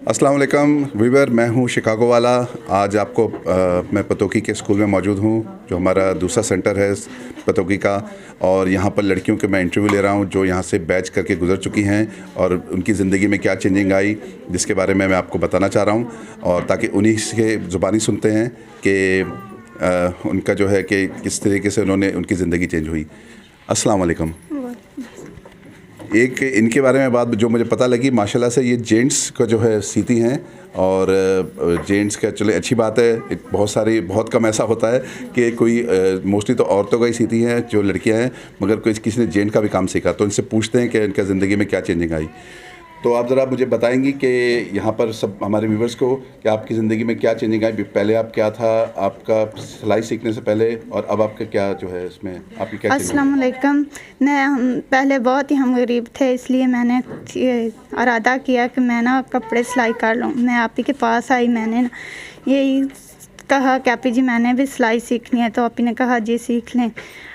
अस्सलाम वालेकुम वीवर, मैं हूं शिकागो वाला। आज आपको मैं पतोकी के स्कूल में मौजूद हूं, जो हमारा दूसरा सेंटर है पतोकी का। और यहां पर लड़कियों के मैं इंटरव्यू ले रहा हूं जो यहां से बैच करके गुजर चुकी हैं और उनकी ज़िंदगी में क्या चेंजिंग आई, जिसके बारे में मैं आपको बताना चाह रहा हूं। और ताकि उन्हीं से ज़ुबानी सुनते हैं कि उनका जो है कि किस तरीके से उनकी ज़िंदगी चेंज हुई। अस्सलाम वालेकुम। एक इनके बारे में बात जो मुझे पता लगी, माशाल्लाह से ये जेंट्स का जो है सीती हैं। और जेंट्स का चले अच्छी बात है, बहुत कम ऐसा होता है कि कोई मोस्टली तो औरतों का ही सीती हैं जो लड़कियां हैं, मगर किसी ने जेंट का भी काम सीखा। तो इनसे पूछते हैं कि इनका ज़िंदगी में क्या चेंजिंग आई। तो आप ज़रा मुझे बताएंगी कि यहाँ पर सब हमारे व्यूवर्स को कि आपकी ज़िंदगी में क्या चेंजिंग आई। पहले आप क्या था, आपका सिलाई सीखने से पहले, और अब आपका क्या जो है इसमें आपकी क्या? अस्सलाम वालेकुम। पहले बहुत ही हम गरीब थे, इसलिए मैंने इरादा किया कि मैं ना कपड़े सिलाई कर लूँ। मैं आप ही के पास आई, मैंने यही कहा कि आप जी मैंने भी सिलाई सीखनी है। तो आप ही ने कहा जी सीख लें।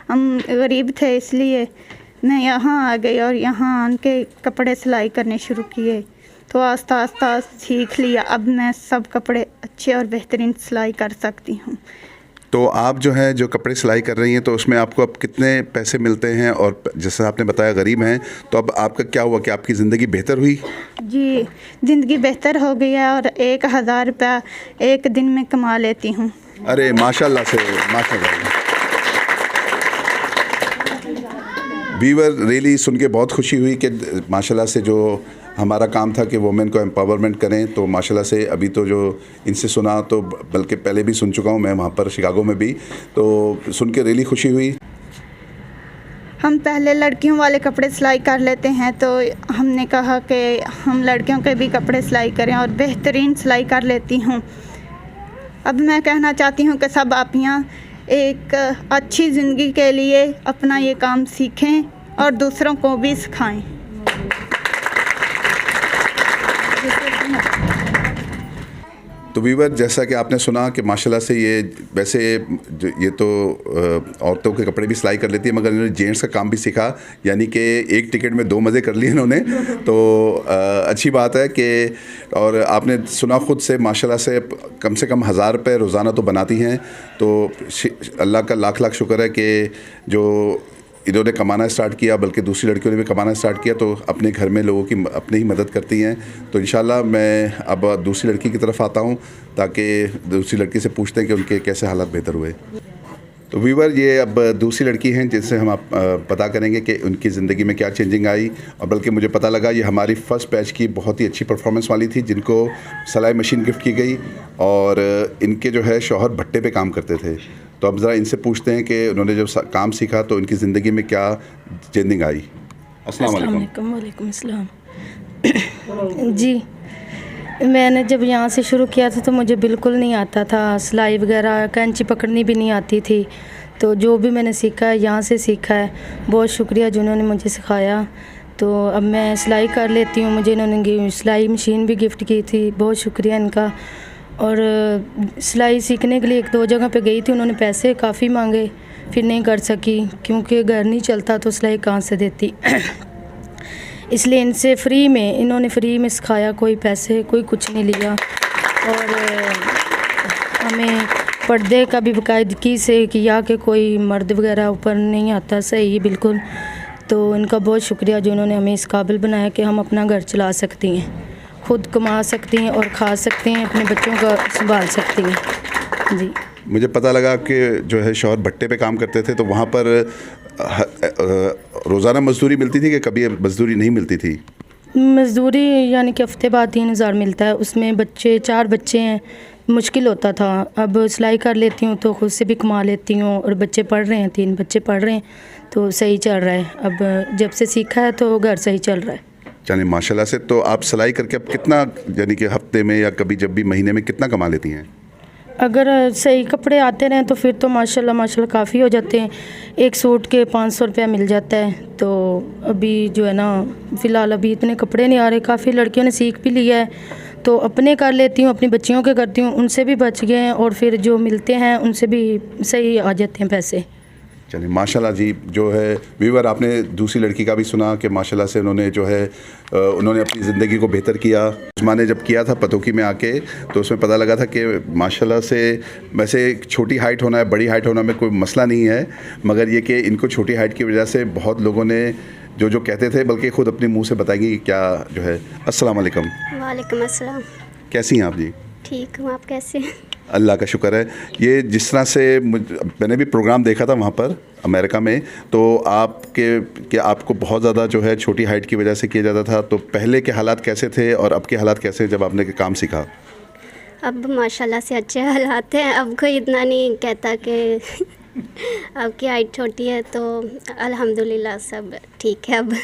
हम गरीब थे इसलिए मैं यहाँ आ गई और यहाँ आके कपड़े सिलाई करने शुरू किए। तो आस्ता आस्ता सीख लिया। अब मैं सब कपड़े अच्छे और बेहतरीन सिलाई कर सकती हूँ। तो आप जो है जो कपड़े सिलाई कर रही हैं, तो उसमें आपको अब कितने पैसे मिलते हैं? और जैसे आपने बताया गरीब हैं, तो अब आपका क्या हुआ कि आपकी ज़िंदगी बेहतर हुई? जी, ज़िंदगी बेहतर हो गई है और 1000 रुपया एक दिन में कमा लेती हूँ। अरे माशाल्लाह से, माशाल्लाह। वीवर रियली सुन के बहुत खुशी हुई कि माशाल्लाह से जो हमारा काम था कि वुमेन को एम्पावरमेंट करें, तो माशाल्लाह से अभी तो जो इनसे सुना, तो बल्कि पहले भी सुन चुका हूँ मैं वहाँ पर शिकागो में भी, तो सुन के रियली खुशी हुई। हम पहले लड़कियों वाले कपड़े सिलाई कर लेते हैं, तो हमने कहा कि हम लड़कियों के भी कपड़े सिलाई करें और बेहतरीन सिलाई कर लेती हूँ। अब मैं कहना चाहती हूँ कि सब आप यहाँ एक अच्छी ज़िंदगी के लिए अपना ये काम सीखें और दूसरों को भी सिखाएं। तो वीवर, जैसा कि आपने सुना कि माशाल्लाह से ये वैसे ये तो औरतों के कपड़े भी सिलाई कर लेती है, मगर इन्होंने जेंट्स का काम भी सीखा, यानी कि एक टिकट में 2 मज़े कर लिए इन्होंने। तो अच्छी बात है कि, और आपने सुना खुद से माशाल्लाह से कम 1000 रुपये रोज़ाना तो बनाती हैं। तो अल्लाह का लाख लाख शुक्र है कि जो इन्होंने कमाना स्टार्ट किया, बल्कि दूसरी लड़कियों ने भी कमाना स्टार्ट किया, तो अपने घर में लोगों की अपनी ही मदद करती हैं। तो इंशाल्लाह मैं अब दूसरी लड़की की तरफ आता हूं, ताकि दूसरी लड़की से पूछते हैं कि उनके कैसे हालात बेहतर हुए। तो वीवर, ये अब दूसरी लड़की हैं जिनसे हम पता करेंगे कि उनकी ज़िंदगी में क्या चेंजिंग आई। और बल्कि मुझे पता लगा ये हमारी फ़र्स्ट बैच की बहुत ही अच्छी परफॉर्मेंस वाली थी, जिनको सिलाई मशीन गिफ्ट की गई। और इनके जो है शौहर भट्टे पे काम करते थे। तो अब ज़रा इनसे पूछते हैं कि उन्होंने जब काम सीखा तो उनकी ज़िंदगी में क्या चेंजिंग आई। अस्सलाम वालेकुम। वालेकुम अस्सलाम। जी, मैंने जब यहाँ से शुरू किया था तो मुझे बिल्कुल नहीं आता था, सिलाई वगैरह कैंची पकड़नी भी नहीं आती थी। तो जो भी मैंने सीखा है यहाँ से सीखा है। बहुत शुक्रिया जिन्होंने मुझे सिखाया। तो अब मैं सिलाई कर लेती हूँ। मुझे इन्होंने सिलाई मशीन भी गिफ्ट की थी, बहुत शुक्रिया इनका। और सिलाई सीखने के लिए 1-2 जगह पे गई थी, उन्होंने पैसे काफ़ी मांगे, फिर नहीं कर सकी क्योंकि घर नहीं चलता तो सिलाई कहाँ से देती। इसलिए इनसे इन्होंने फ्री में सिखाया, कोई पैसे कोई कुछ नहीं लिया। और हमें पर्दे का भी बाकायदगी से किया कि कोई मर्द वगैरह ऊपर नहीं आता, सही बिल्कुल। तो इनका बहुत शुक्रिया जो उन्होंने हमें इस काबिल बनाया कि हम अपना घर चला सकती हैं, खुद कमा सकती हैं और खा सकती हैं, अपने बच्चों का संभाल सकती हैं। जी, मुझे पता लगा कि जो है शौहर भट्टे पे काम करते थे, तो वहाँ पर रोज़ाना मजदूरी मिलती थी कि कभी मजदूरी नहीं मिलती थी? मजदूरी यानी कि हफ्ते बाद 3000 मिलता है। उसमें 4 बच्चे हैं, मुश्किल होता था। अब सिलाई कर लेती हूँ तो खुद से भी कमा लेती हूँ और बच्चे पढ़ रहे हैं, 3 बच्चे पढ़ रहे हैं, तो सही चल रहा है। अब जब से सीखा है तो घर सही चल रहा है। चलिए माशाल्लाह से। तो आप सिलाई करके अब कितना, यानी कि हफ्ते में या कभी जब भी महीने में कितना कमा लेती हैं? अगर सही कपड़े आते रहें तो फिर तो माशाल्लाह काफ़ी हो जाते हैं। एक सूट के 500 रुपया मिल जाता है। तो अभी जो है ना, फ़िलहाल अभी इतने कपड़े नहीं आ रहे। काफ़ी लड़कियों ने सीख भी लिया है, तो अपने कर लेती हूँ, अपनी बच्चियों के करती हूँ, उनसे भी बच गए हैं। और फिर जो मिलते हैं उनसे भी सही आ जाते हैं पैसे। चलिए माशाल्लाह जी। जो है व्यूअर, आपने दूसरी लड़की का भी सुना कि माशाल्लाह से उन्होंने जो है उन्होंने अपनी ज़िंदगी को बेहतर किया। उस्मा ने जब किया था पतोकी में आके, तो उसमें पता लगा था कि माशाल्लाह से वैसे छोटी हाइट होना है, बड़ी हाइट होना में कोई मसला नहीं है, मगर ये कि इनको छोटी हाइट की वजह से बहुत लोगों ने जो कहते थे, बल्कि ख़ुद अपने मुँह से बताएंगी कि क्या जो है। अस्सलाम वालेकुम। वालेकुम अस्सलाम। कैसी हैं आप जी? ठीक हूँ, आप कैसे हैं? अल्लाह का शुक्र है। ये जिस तरह से मैंने भी प्रोग्राम देखा था वहाँ पर अमेरिका में, तो आपको बहुत ज़्यादा जो है छोटी हाइट की वजह से किया जाता था, तो पहले के हालात कैसे थे और अब के हालात कैसे जब आपने काम सीखा? अब माशाल्लाह से अच्छे हालात हैं। अब कोई इतना नहीं कहता कि अब की हाइट छोटी है, तो अल्हम्दुलिल्लाह सब ठीक है अब।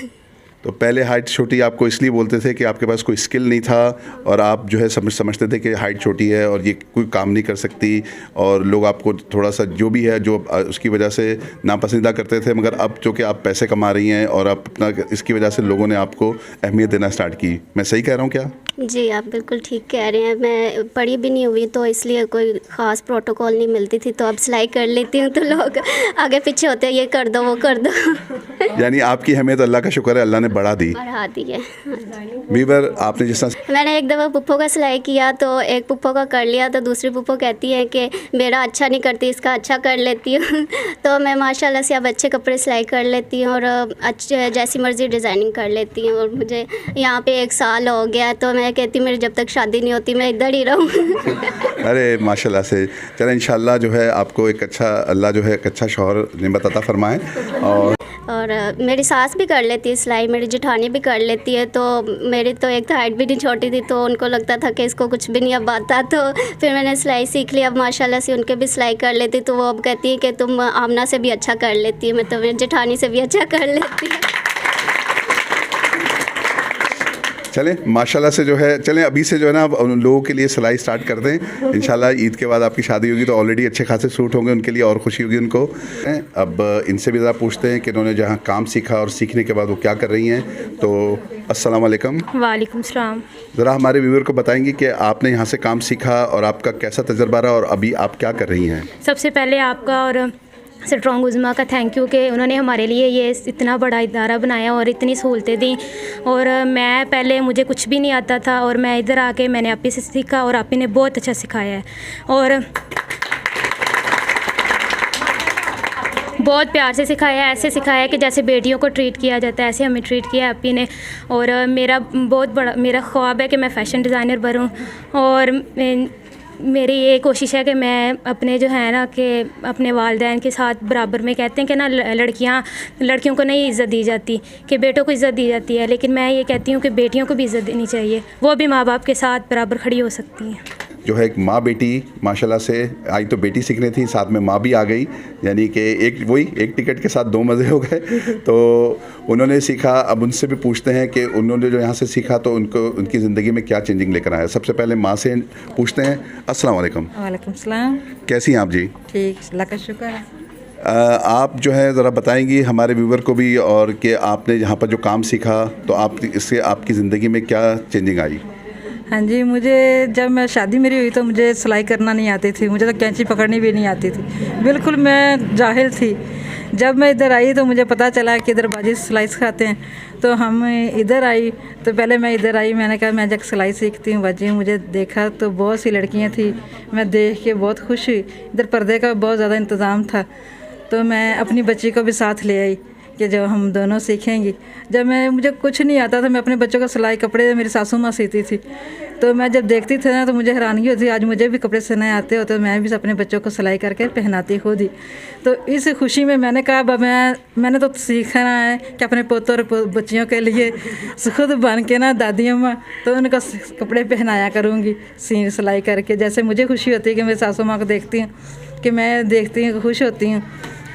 तो पहले हाइट छोटी आपको इसलिए बोलते थे कि आपके पास कोई स्किल नहीं था और आप जो है समझते थे कि हाइट छोटी है और ये कोई काम नहीं कर सकती, और लोग आपको थोड़ा सा जो भी है जो उसकी वजह से नापसंदीदा करते थे। मगर अब जो कि आप पैसे कमा रही हैं और आप अपना, इसकी वजह से लोगों ने आपको अहमियत देना स्टार्ट की। मैं सही कह रहा हूँ क्या? जी, आप बिल्कुल ठीक कह रहे हैं। मैं पढ़ी भी नहीं हुई, तो इसलिए कोई ख़ास प्रोटोकॉल नहीं मिलती थी, तो अब सिलाई कर लेती हूँ, तो लोग आगे पीछे होते हैं, ये कर दो वो कर दो। यानी आपकी अहमियत अल्लाह का शुक्र है, अल्लाह ने बढ़ा दी है। वीवर, आपने जिस तरह मैंने एक दफ़ा पुप्पो का सिलाई किया, तो एक पुप्पो का कर लिया, तो दूसरी पुप्पो कहती है कि मेरा अच्छा नहीं करती, इसका अच्छा कर लेती हूँ। तो मैं माशाल्लाह से अब अच्छे कपड़े सिलाई कर लेती हूँ और अच्छे जैसी मर्ज़ी डिज़ाइनिंग कर लेती हूँ। और मुझे यहाँ पे 1 साल हो गया, तो मैं कहती हूँ मेरी जब तक शादी नहीं होती मैं इधर ही रहूँ। अरे माशाल्लाह से। चलें इंशाल्लाह जो है आपको एक अच्छा, अल्लाह जो है एक अच्छा शौहर नेमत अता फरमाए। और मेरी सास भी कर लेती है सिलाई, मेरी जेठानी भी कर लेती है। तो मेरी तो एक तो हाइट भी नहीं छोटी थी, तो उनको लगता था कि इसको कुछ भी नहीं अब आता, तो फिर मैंने सिलाई सीख ली। अब माशाल्लाह से उनके भी सिलाई कर लेती, तो वो अब कहती है कि तुम आमना से भी अच्छा कर लेती है। मैं तो मेरी जेठानी से भी अच्छा कर लेती है। चलें माशाल्लाह से जो है, चलें अभी से जो है ना उन लोगों के लिए सिलाई स्टार्ट कर दें। इंशाल्लाह ईद के बाद आपकी शादी होगी तो ऑलरेडी अच्छे खासे सूट होंगे, उनके लिए और खुशी होगी उनको। अब इनसे भी ज़रा पूछते हैं कि उन्होंने जहाँ काम सीखा और सीखने के बाद वो क्या कर रही हैं। तो अस्सलाम वालेकुम। वालेकुम सलाम। ज़रा हमारे व्यूअर को बताएंगी कि आपने यहाँ से काम सीखा और आपका कैसा तजर्बा रहा और अभी आप क्या कर रही हैं? सबसे पहले आपका और स्ट्रॉन्ग उज़्मा का थैंक यू कि उन्होंने हमारे लिए ये इतना बड़ा इदारा बनाया और इतनी सहूलतें दी। और मैं पहले, मुझे कुछ भी नहीं आता था और मैं इधर आके मैंने आप ही से सीखा और आप ही ने बहुत अच्छा सिखाया है और बहुत प्यार से सिखाया है। ऐसे सिखाया है कि जैसे बेटियों को ट्रीट किया जाता है, ऐसे हमें ट्रीट किया है आप ही ने। और मेरा ख्वाब है कि मैं फ़ैशन डिज़ाइनर बनूँ और मेरी ये कोशिश है कि मैं अपने जो है ना कि अपने वालिदैन के साथ बराबर में, कहते हैं कि ना लड़कियों को नहीं इज़्ज़त दी जाती, कि बेटों को इज़्ज़त दी जाती है, लेकिन मैं ये कहती हूँ कि बेटियों को भी इज़्ज़त देनी चाहिए। वो भी माँ बाप के साथ बराबर खड़ी हो सकती हैं। जो है एक माँ बेटी माशाल्लाह से आई, तो बेटी सीखने थी, साथ में माँ भी आ गई, यानी कि एक टिकट के साथ 2 मज़े हो गए। तो उन्होंने सीखा। अब उनसे भी पूछते हैं कि उन्होंने जो यहाँ से सीखा तो उनकी ज़िंदगी में क्या चेंजिंग लेकर आया। सबसे पहले माँ से पूछते हैं। अस्सलाम वालेकुम। वालेकुम सलाम। कैसी हैं आप जी? ठीक, अल्लाह का शुक्र है। आप जो है ज़रा बताएंगी हमारे व्यूवर को भी और कि आपने यहाँ पर जो काम सीखा तो इससे आपकी ज़िंदगी में क्या चेंजिंग आई? हाँ जी, मुझे जब मैं शादी मेरी हुई तो मुझे सिलाई करना नहीं आती थी, मुझे तो कैंची पकड़नी भी नहीं आती थी, बिल्कुल मैं जाहिल थी। जब मैं इधर आई तो मुझे पता चला कि इधर बाजी सिलाई सिखाते हैं, तो हम इधर आई। तो पहले मैं इधर आई, मैंने कहा मैं जब सिलाई सीखती हूँ बाजी। मुझे देखा तो बहुत सी लड़कियाँ थी, मैं देख के बहुत खुश हुई। इधर पर्दे का बहुत ज़्यादा इंतज़ाम था, तो मैं अपनी बच्ची को भी साथ ले आई कि जब हम दोनों सीखेंगी। जब मुझे कुछ नहीं आता था, मैं अपने बच्चों को सिलाई कपड़े मेरी सासू माँ सीती थी, तो मैं जब देखती थी ना तो मुझे हैरानी होती, आज मुझे भी कपड़े सिलने आते हो, तो मैं भी अपने बच्चों को सिलाई करके पहनाती खुद ही। तो इस खुशी में मैंने कहा मैंने तो सीखना है कि अपने पोतों और बच्चियों के लिए खुद बन के ना दादी अम्मा, तो उनको कपड़े पहनाया करूँगी सिलाई करके। जैसे मुझे खुशी होती है कि मेरी सासू माँ को देखती हूँ, कि मैं देखती हूँ खुश होती हूँ,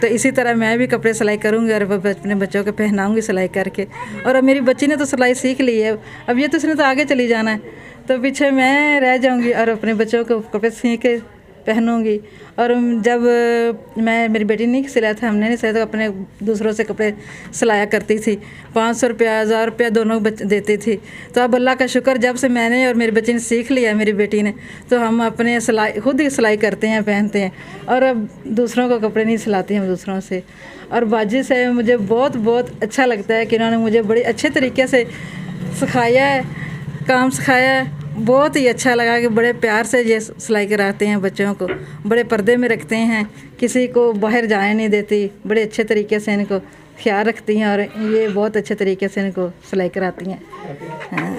तो इसी तरह मैं भी कपड़े सिलाई करूँगी और अपने बच्चों को पहनाऊँगी सिलाई करके। और अब मेरी बच्ची ने तो सिलाई सीख ली है, अब ये तो इसने तो आगे चली जाना है, तो पीछे मैं रह जाऊँगी और अपने बच्चों को कपड़े सी के पहनूंगी। और जब मेरी बेटी ने नहीं सिलाया था, हमने नहीं सिलाया, तो अपने दूसरों से कपड़े सिलाया करती थी। 500 रुपया 1000 रुपया दोनों देती थी। तो अब अल्लाह का शुक्र, जब से मैंने और मेरी बच्ची ने सीख लिया, मेरी बेटी ने, तो हम अपने सिलाई खुद ही सिलाई करते हैं, पहनते हैं। और अब दूसरों को कपड़े नहीं सिलाते हम दूसरों से। और बाजी से मुझे बहुत बहुत अच्छा लगता है कि उन्होंने मुझे बड़े अच्छे तरीके से सिखाया है, काम सिखाया है। बहुत ही अच्छा लगा कि बड़े प्यार से ये सिलाई कराते हैं बच्चों को, बड़े पर्दे में रखते हैं, किसी को बाहर जाने नहीं देती, बड़े अच्छे तरीके से इनको ख्याल रखती हैं और ये बहुत अच्छे तरीके से इनको सिलाई कराती हैं। हाँ।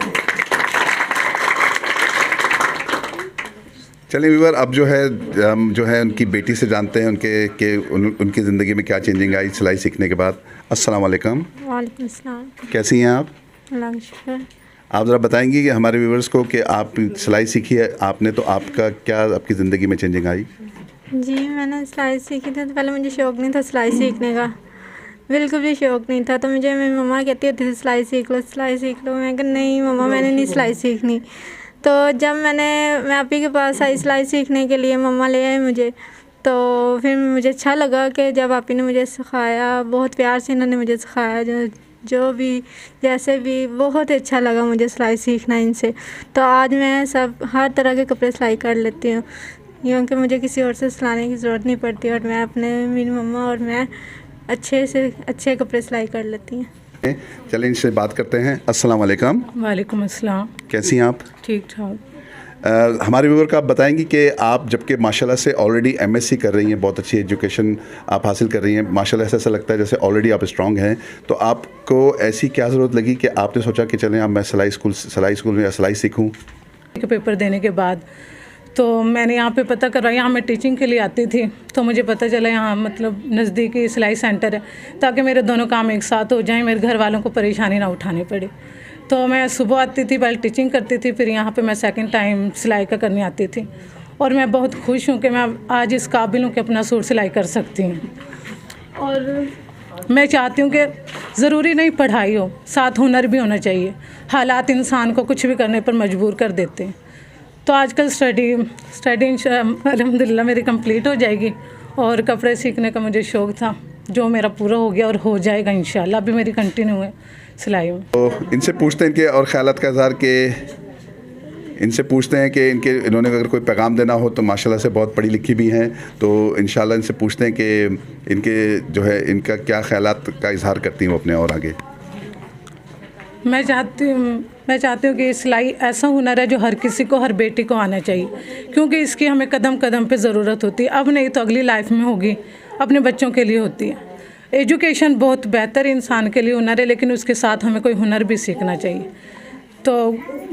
चलिए व्यूअर, अब जो है हम जो है उनकी बेटी से जानते हैं उनकी ज़िंदगी में क्या चेंजिंग आई सिलाई सीखने के बाद। अस्सलाम वालेकुम। वालेकुम अस्सलाम। कैसी हैं आप? अल्लाह का शुक्र। आप ज़रा बताएंगी कि हमारे व्यूअर्स को कि आप सिलाई सीखी है आपने, तो आपका क्या आपकी ज़िंदगी में चेंजिंग आई? जी, मैंने सिलाई सीखी थी तो पहले मुझे शौक़ नहीं था सिलाई सीखने का, बिल्कुल भी शौक़ नहीं था। तो मुझे मेरी मम्मा कहती होती थी सिलाई सीख लो, सिलाई सीख लो। मैं कहा नहीं मम्मा, मैंने नहीं सिलाई सीखनी। तो जब मैं आप ही के पास आई सिलाई सीखने के लिए, मम्मा ले आए मुझे, तो फिर मुझे अच्छा लगा कि जब आप ही ने मुझे सिखाया, बहुत प्यार से इन्होंने मुझे सिखाया, जो भी जैसे भी, बहुत अच्छा लगा मुझे सिलाई सीखना इनसे। तो आज मैं हर तरह के कपड़े सिलाई कर लेती हूँ, क्योंकि मुझे किसी और से सिलाने की ज़रूरत नहीं पड़ती और मैं मेरी मम्मा और मैं अच्छे से अच्छे कपड़े सिलाई कर लेती हैं। चलें इनसे बात करते हैं। अस्सलाम वालेकुम। वालेकुम अस्सलाम। कैसी हैं आप? ठीक ठाक। हमारे व्यूअर को आप बताएंगी कि आप जबकि माशाल्लाह से ऑलरेडी एमएससी कर रही हैं, बहुत अच्छी एजुकेशन आप हासिल कर रही हैं, माशाल्लाह ऐसा लगता है जैसे ऑलरेडी आप स्ट्रांग हैं, तो आपको ऐसी क्या ज़रूरत लगी कि आपने सोचा कि चलें अब मैं सिलाई स्कूल में या सिलाई सीखूँ? पेपर देने के बाद तो मैंने यहाँ पे पता करवाया, यहाँ मैं टीचिंग के लिए आती थी, तो मुझे पता चला यहाँ मतलब नज़दीकी सिलाई सेंटर है, ताकि मेरे दोनों काम एक साथ हो जाएं, मेरे घर वालों को परेशानी ना उठानी पड़े। तो मैं सुबह आती थी, पहले टीचिंग करती थी, फिर यहाँ पे मैं सेकंड टाइम सिलाई का करने आती थी। और मैं बहुत खुश हूँ कि मैं आज इस काबिल हूँ कि अपना सूट सिलाई कर सकती हूँ। और मैं चाहती हूँ कि ज़रूरी नहीं पढ़ाई हो, साथ हुनर भी होना चाहिए। हालात इंसान को कुछ भी करने पर मजबूर कर देते हैं। तो आजकल स्टडी अल्हम्दुलिल्लाह मेरी कंप्लीट हो जाएगी और कपड़े सीखने का मुझे शौक़ था, जो मेरा पूरा हो गया और हो जाएगा इंशाल्लाह। अभी मेरी कंटिन्यू है सिलाई में। तो इनसे पूछते हैं इनके और ख़यालात का इज़हार के इनसे पूछते हैं कि इन्होंने अगर कोई पैगाम देना हो तो माशाल्लाह से बहुत पढ़ी लिखी भी हैं, तो इंशाल्लाह इनसे पूछते हैं कि इनके जो है इनका क्या ख़यालात का इज़हार करती हूँ अपने और आगे। मैं चाहती हूँ कि सिलाई ऐसा हुनर है जो हर किसी को, हर बेटी को आना चाहिए, क्योंकि इसकी हमें कदम कदम पे ज़रूरत होती है। अब नहीं तो अगली लाइफ में होगी, अपने बच्चों के लिए होती है। एजुकेशन बहुत बेहतर इंसान के लिए हुनर है, लेकिन उसके साथ हमें कोई हुनर भी सीखना चाहिए। तो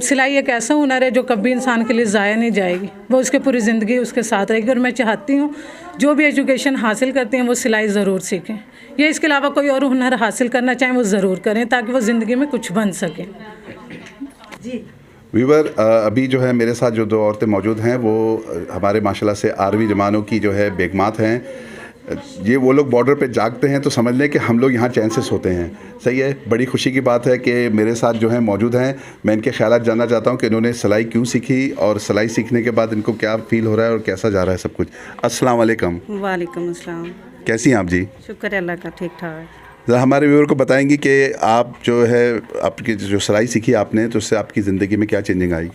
सिलाई एक ऐसा हुनर है जो कभी इंसान के लिए ज़ाया नहीं जाएगी, वो उसके पूरी ज़िंदगी उसके साथ रहेगी। और मैं चाहती हूँ जो भी एजुकेशन हासिल करती हैं वो सिलाई ज़रूर सीखें, या इसके अलावा कोई और हुनर हासिल करना चाहें वो ज़रूर करें, ताकि वो ज़िंदगी में कुछ बन सकें। जी व्यूवर, अभी जो है मेरे साथ जो दो औरतें मौजूद हैं वो हमारे माशाल्लाह से आर्मी जवानों की जो है बेगमात हैं। ये वो लोग बॉर्डर पे जागते हैं तो समझ लें कि हम लोग यहाँ चैन से सोते हैं। सही है, बड़ी खुशी की बात है कि मेरे साथ जो है मौजूद हैं। मैं इनके ख़यालात जानना चाहता हूँ कि इन्होंने सिलाई क्यों सीखी और सिलाई सीखने के बाद इनको क्या फ़ील हो रहा है और कैसा जा रहा है सब कुछ। अस्सलाम वालेकुम। वालेकुम अस्सलाम। कैसी हैं आप जी? शुक्र है अल्लाह का, ठीक ठाक। ज़रा हमारे व्यूअर को बताएंगी कि आप जो है आपकी जो सिलाई सीखी आपने, तो उससे आपकी ज़िंदगी में क्या चेंजिंग आई?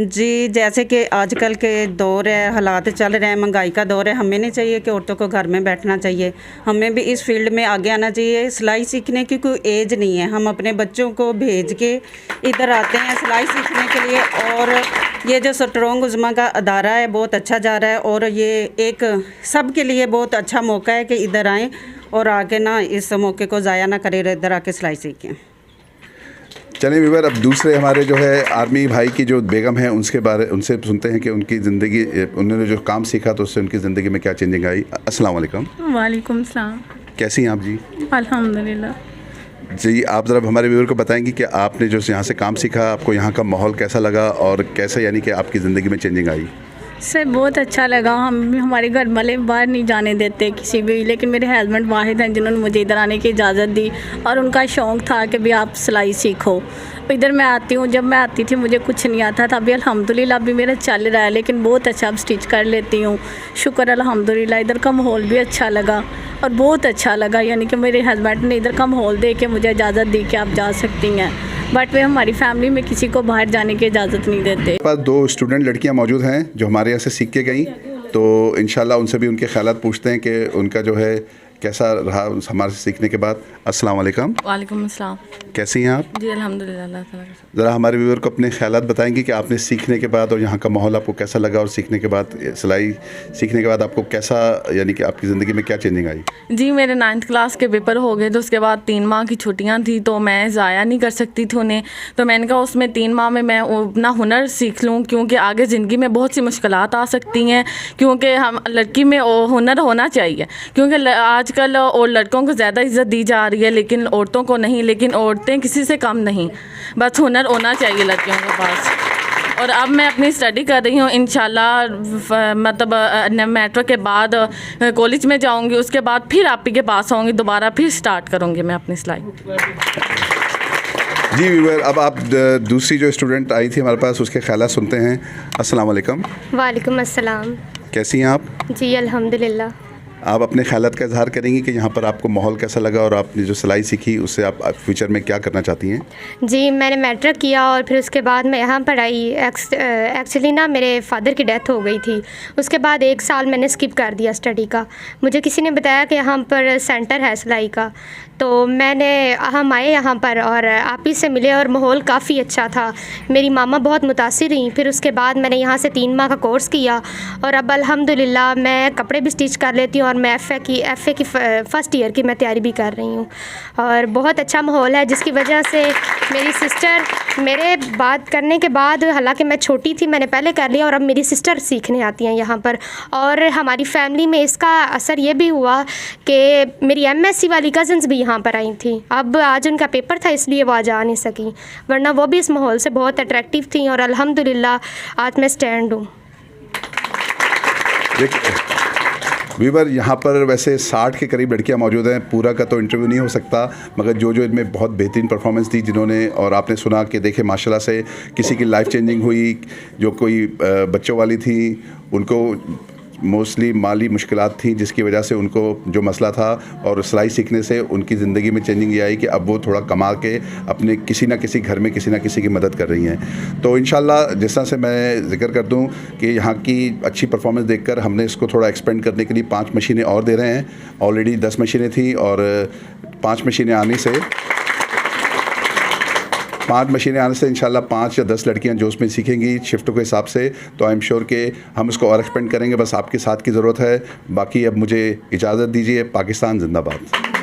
जी, जैसे कि आजकल के दौर है, हालात चल रहे हैं, महंगाई का दौर है, हमें नहीं चाहिए कि औरतों को घर में बैठना चाहिए, हमें भी इस फील्ड में आगे आना चाहिए। सिलाई सीखने की कोई एज नहीं है, हम अपने बच्चों को भेज के इधर आते हैं सिलाई सीखने के लिए। और ये जो स्ट्रॉन्ग उज़्मा का अदारा है बहुत अच्छा जा रहा है, और ये एक सब के लिए बहुत अच्छा मौका है कि इधर आएँ और आके ना इस मौके को ज़ाया ना करें, इधर आके सिलाई सीखें। चलें व्यूअर, अब दूसरे हमारे जो है आर्मी भाई की जो बेगम है उनसे सुनते हैं कि उनकी ज़िंदगी, उन्होंने जो काम सीखा तो उससे उनकी ज़िंदगी में क्या चेंजिंग आई। अस्सलाम वालेकुम। वालेकुम सलाम। कैसी हैं आप जी? अल्हम्दुलिल्लाह। जी, आप ज़रा हमारे व्यूअर को बताएंगी कि आपने जो यहाँ से काम सीखा, आपको यहाँ का माहौल कैसा लगा और कैसे यानी कि आपकी ज़िंदगी में चेंजिंग आई? सर बहुत अच्छा लगा। हमारे घर वाले बाहर नहीं जाने देते किसी भी, लेकिन मेरे हस्बैंड वाहिद हैं जिन्होंने मुझे इधर आने की इजाज़त दी, और उनका शौक़ था कि भी आप सिलाई सीखो। इधर मैं आती हूँ, जब मैं आती थी मुझे कुछ नहीं आता था, अभी अल्हम्दुलिल्लाह अभी मेरा चल रहा है, लेकिन बहुत अच्छा अब स्टिच कर लेती हूँ, शुक्र अल्हम्दुलिल्लाह। इधर का माहौल भी अच्छा लगा और बहुत अच्छा लगा, यानी कि मेरे हस्बैंड ने इधर का माहौल दे के मुझे इजाज़त दी कि आप जा सकती हैं, बट वे हमारी फैमिली में किसी को बाहर जाने की इजाज़त नहीं देते। मेरे पास 2 स्टूडेंट लड़कियां मौजूद हैं जो हमारे यहाँ से सीख के गई, तो इंशाल्लाह उनसे भी उनके ख्यालात पूछते हैं कि उनका जो है कैसा रहा हमारे से सीखने के बाद। अस्सलाम वालेकुम। वालेकुम अस्सलाम। कैसी हैं आप? जी अल्हम्दुलिल्लाह, अल्लाह ताला का शुक्र। ज़रा हमारे व्यूअर को अपने ख्यालात बताएंगे कि आपने सीखने के बाद और यहाँ का माहौल आपको कैसा लगा, और सीखने के बाद सिलाई सीखने के बाद आपको कैसा, यानी कि आपकी ज़िंदगी में क्या चेंजिंग आई? जी मेरे 9th क्लास के पेपर हो गए, तो उसके बाद 3 माह की छुट्टियां थी, तो मैं ज़ाया नहीं कर सकती थी उन्हें, तो मैंने कहा उसमें 3 माह में मैं अपना हुनर सीख लूँ, क्योंकि आगे ज़िंदगी में बहुत सी मुश्किलात आ सकती हैं, क्योंकि हम लड़की में हुनर होना चाहिए, क्योंकि आजकल और लड़कों को ज़्यादा इज़्ज़त दी जा रही है लेकिन औरतों को नहीं, लेकिन औरतें किसी से कम नहीं, बस हुनर होना चाहिए लड़कियों के पास। और अब मैं अपनी स्टडी कर रही हूँ, इंशाल्लाह मतलब मेट्रो के बाद कॉलेज में जाऊँगी, उसके बाद फिर आप ही के पास आऊँगी, दोबारा फिर स्टार्ट करूँगी मैं अपनी सिलाई। जी व्यूअर, अब आप दूसरी जो स्टूडेंट आई थी हमारे पास उसके ख्यालात सुनते हैं। अस्सलाम वालेकुम। वालेकुम अस्सलाम। कैसी हैं आप? जी अल्हम्दुलिल्लाह। आप अपने ख्यालात का इजहार करेंगी कि यहाँ पर आपको माहौल कैसा लगा और आपने जो सिलाई सीखी उससे आप फ्यूचर में क्या करना चाहती हैं? जी मैंने मैट्रिक किया और फिर उसके बाद मैं यहाँ पर आई। एक्चुअली ना मेरे फादर की डेथ हो गई थी, उसके बाद 1 साल मैंने स्किप कर दिया स्टडी का। मुझे किसी ने बताया कि यहाँ पर सेंटर है सिलाई का, तो हम आए यहाँ पर और आप ही से मिले और माहौल काफ़ी अच्छा था। मेरी मामा बहुत मुतासिर रहीं। फिर उसके बाद मैंने यहाँ से 3 माह का कोर्स किया और अब अल्हम्दुलिल्लाह मैं कपड़े भी स्टिच कर लेती हूँ और मैं एफ़ए की फ़र्स्ट ईयर की मैं तैयारी भी कर रही हूँ और बहुत अच्छा माहौल है, जिसकी वजह से मेरी सिस्टर मेरे बात करने के बाद, हालांकि मैं छोटी थी मैंने पहले कर लिया और अब मेरी सिस्टर सीखने आती हैं यहाँ पर। और हमारी फैमिली में इसका असर ये भी हुआ कि मेरी MSc वाली कज़न्स भी यहाँ पर आई थी। अब आज उनका पेपर था इसलिए वो आज आ नहीं सकी, वरना वो भी इस माहौल से बहुत अट्रैक्टिव थी और अल्हम्दुलिल्लाह आज मैं स्टैंड हूँ। व्यूअर, यहाँ पर वैसे 60 के करीब लड़कियाँ मौजूद हैं। पूरा का तो इंटरव्यू नहीं हो सकता, मगर जो इनमें बहुत बेहतरीन परफॉर्मेंस दी जिन्होंने, और आपने सुना कि देखे माशाल्लाह से किसी की लाइफ चेंजिंग हुई, जो कोई बच्चों वाली थी उनको मोस्टली माली मुश्किलात थी जिसकी वजह से उनको जो मसला था, और सिलाई सीखने से उनकी ज़िंदगी में चेंजिंग ये आई कि अब वो थोड़ा कमा के अपने किसी ना किसी घर में किसी ना किसी की मदद कर रही हैं। तो इंशाल्लाह जिस तरह से मैं ज़िक्र कर दूं कि यहाँ की अच्छी परफॉर्मेंस देखकर हमने इसको थोड़ा एक्सपेंड करने के लिए 5 मशीनें और दे रहे हैं। ऑलरेडी 10 मशीनें थी और 5 मशीनें आने से इंशाल्लाह 5 या 10 लड़कियां जो उसमें सीखेंगी शिफ्टों के हिसाब से, तो आई एम श्योर कि हम इसको और एक्सपेंड करेंगे। बस आपके साथ की ज़रूरत है। बाकी अब मुझे इजाज़त दीजिए। पाकिस्तान जिंदाबाद।